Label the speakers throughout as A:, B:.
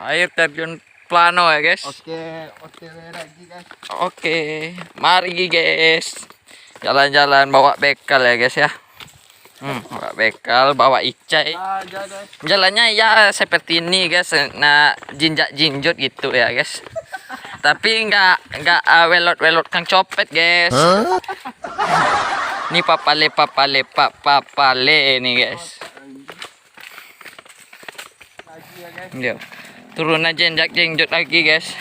A: Air terjun plano ya guys.
B: Oke lagi guys.
A: Oke, mari guys. Jalan-jalan bawa bekal ya guys ya. Bawa bekal, bawa icai. Jalannya ya seperti ini guys. Nah, jinjak-jinjut gitu ya guys. Tapi nggak welot-welot kang copet guys. Ini papale nih guys. Yo. Turun aja jinjak-jinjut lagi guys.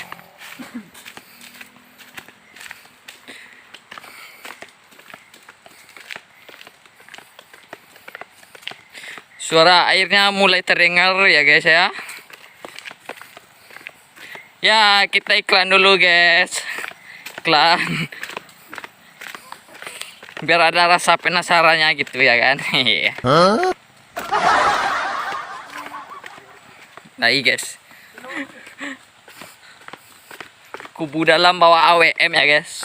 A: Suara airnya mulai terdengar ya guys ya. Ya, kita iklan dulu guys. Iklan. Biar ada rasa penasarannya gitu ya kan. Nah, guys. Kubu dalam bawa AWM ya guys.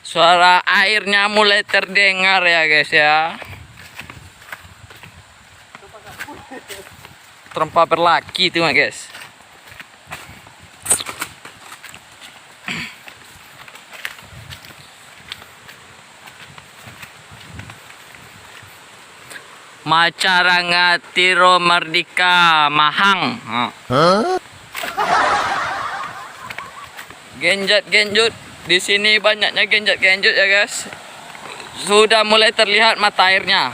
A: Suara airnya mulai terdengar ya guys ya. Terempa berlaki itu mah guys. Macaranga tiro merdeka mahang. Genjot di sini banyaknya genjot ya guys. Sudah mulai terlihat mata airnya.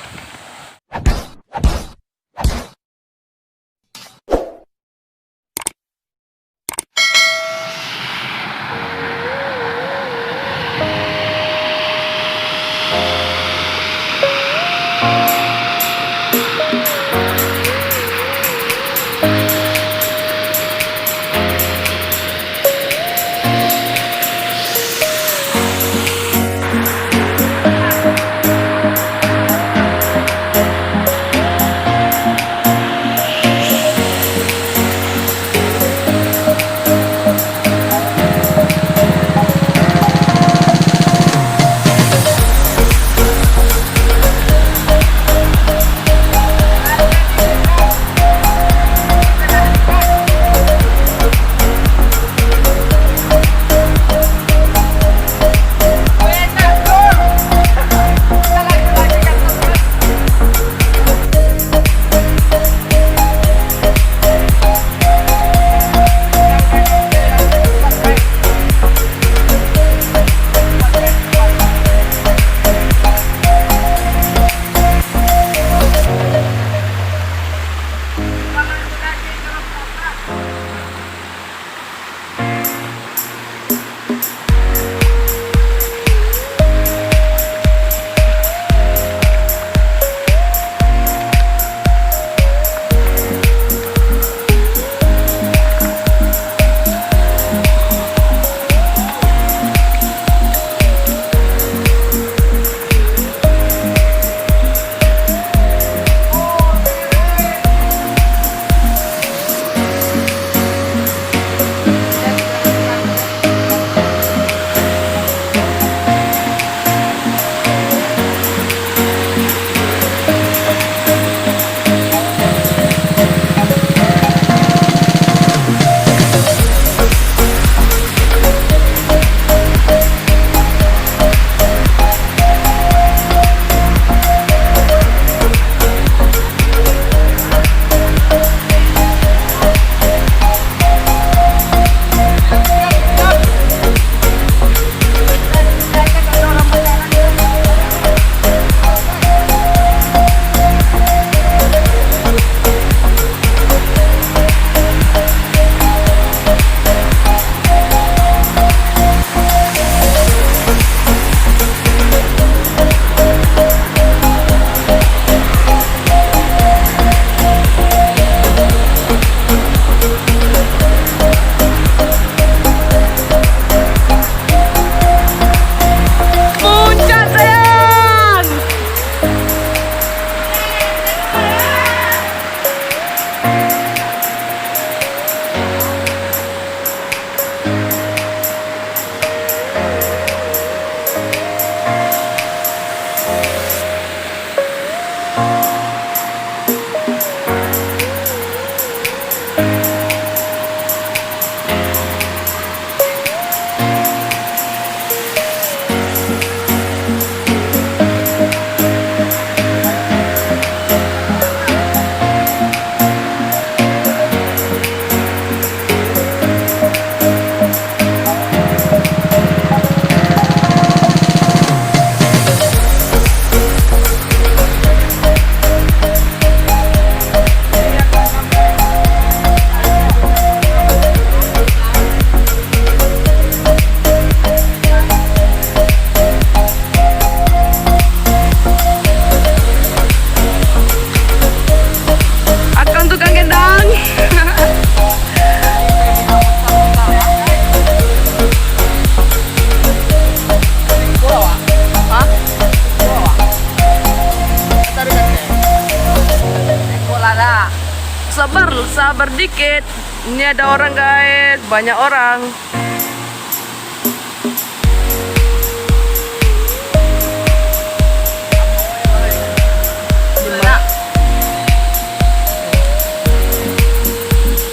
C: sabar dikit. Ini ada orang guys, banyak orang.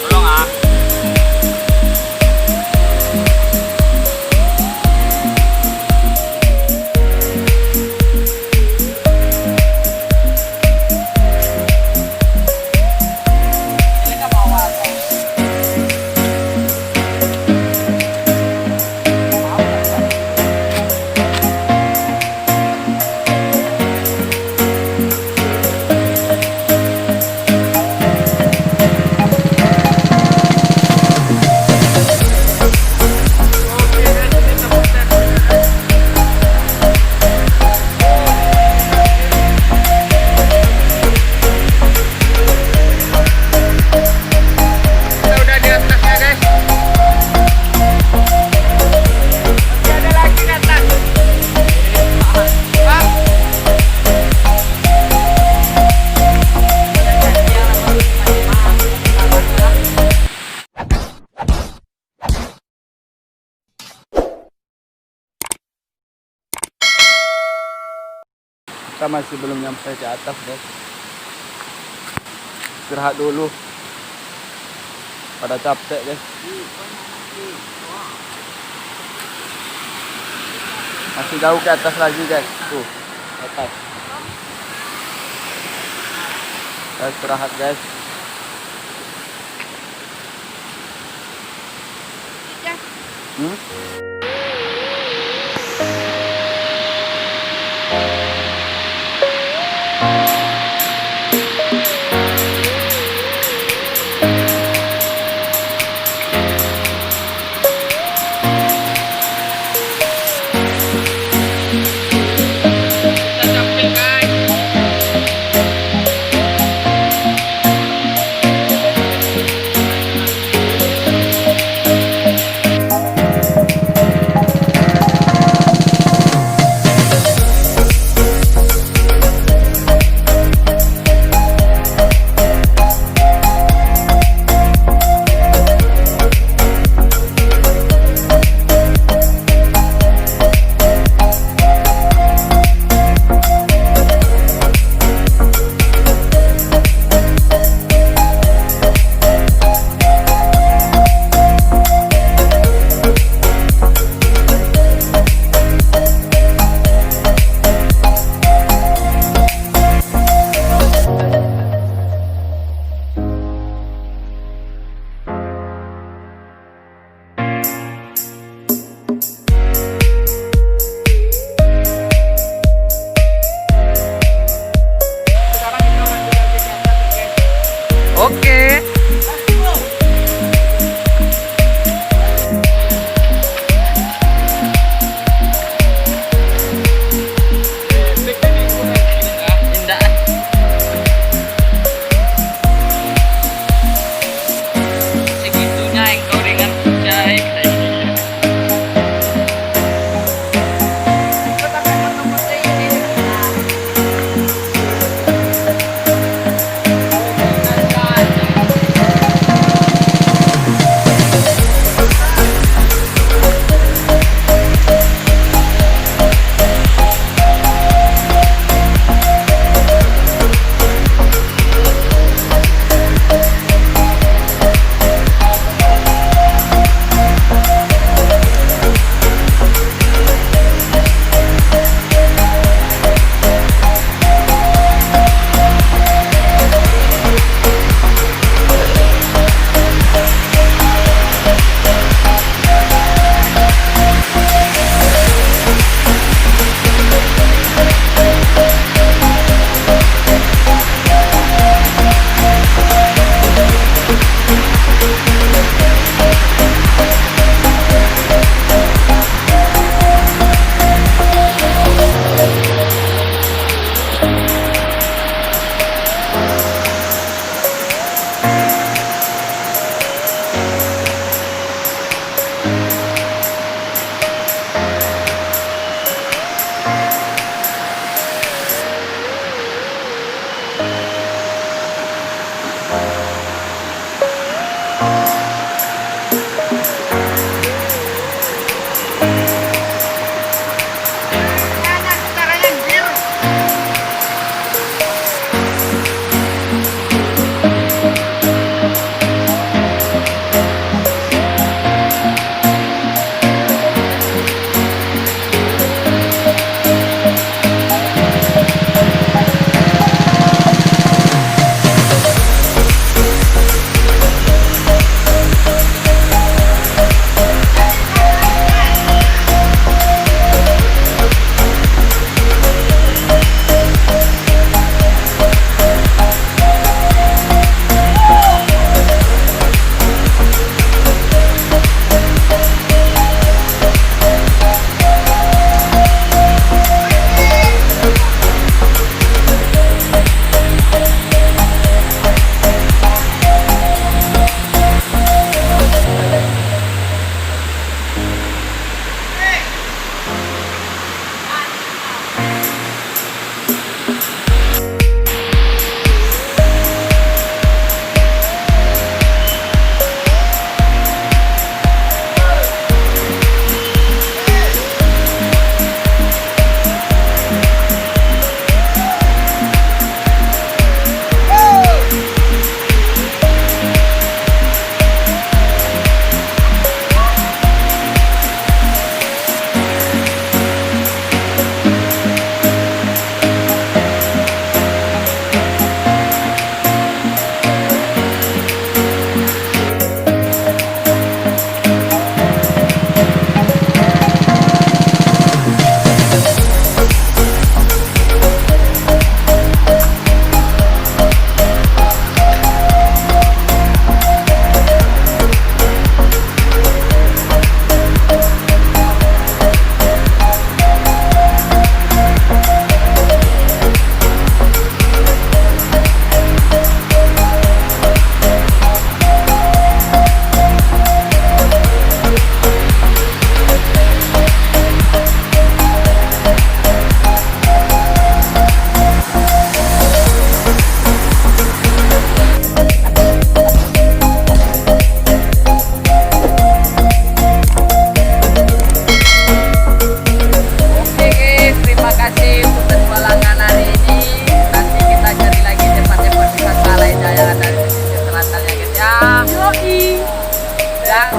A: Tolong ah.
B: Kita masih belum nyampe ke atas guys. Istirahat dulu. Pada capek guys. Masih jauh ke atas lagi guys. Tuh, atas. Kita istirahat guys. Hmm?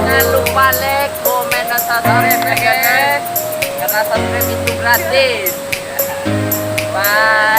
A: Jangan lupa like, komen, dan subscribe ya guys. Karena subscribe itu gratis. Bye.